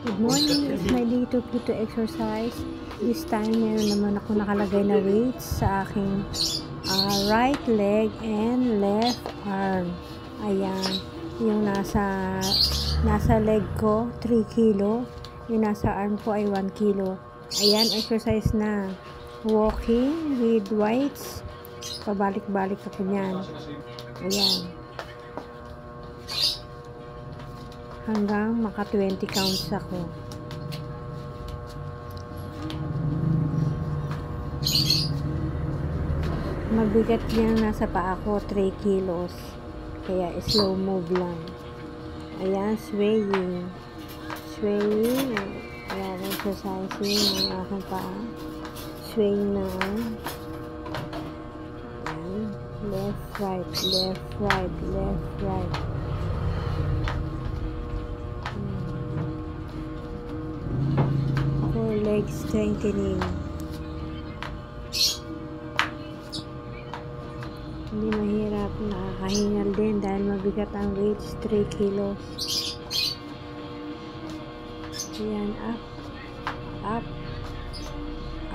Good morning, it's my day to exercise. This time, meron naman ako nakalagay na weights sa aking right leg and left arm. Ayan, yung nasa leg ko, 3 kilo. Yung nasa arm ko ay 1 kilo. Ayan, exercise na. Walking with weights. Pabalik-balik ako niyan. Ayan. Hanggang maka 20 counts ako. Mabigat niya nasa paa ko 3 kilos. Kaya slow move lang. Ayan, swaying. Swaying. Ayan, exercising ang aking paa. Swaying na. Ayan. Left, right, left, right, left, right. Leg strengthening. Hindi mahirap, nakakahingal din dahil mabigat ang weights, 3 kilos. Ayan, up, up,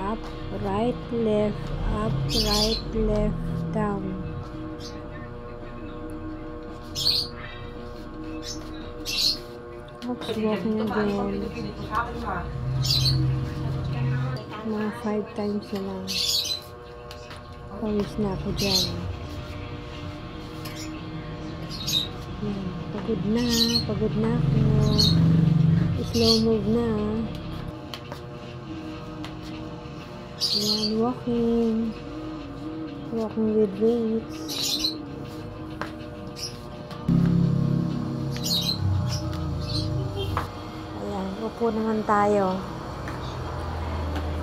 up, right, left, up, right, left, down. Oops, walking again. Mga 5 times na lang. Pawis na ako dyan. Yan. Pagod na ako. Slow move na. Yan, walking with weights. Ayan, upo naman tayo.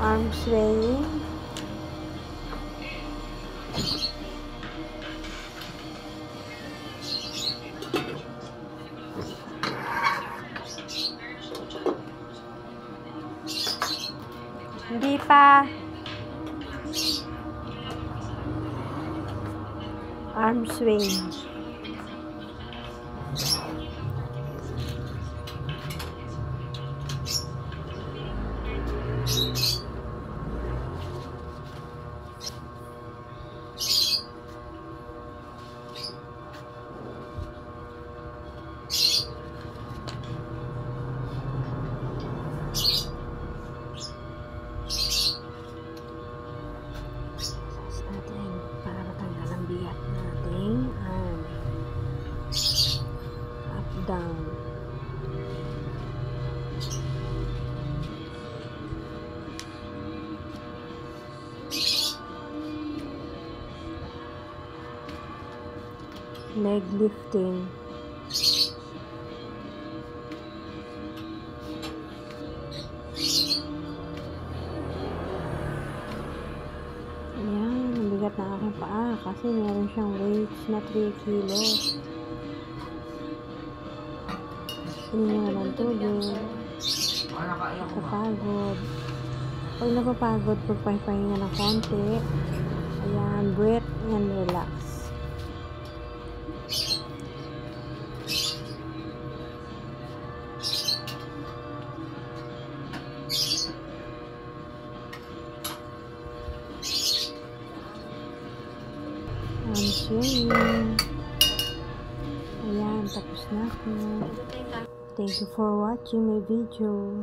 Arm swaying. Hindi pa. Arm swing. Down. Leg lifting. Ayan, mabigat na aking paa kasi meron siyang weights na 3 kilos. Hindi nga ng tubig. Nakapagod. Pag napapagod, pagpahinga ng konti. Ayan, breathe and relax. I'm swaying. Ayan, tapos na ako. Thank you for watching my video.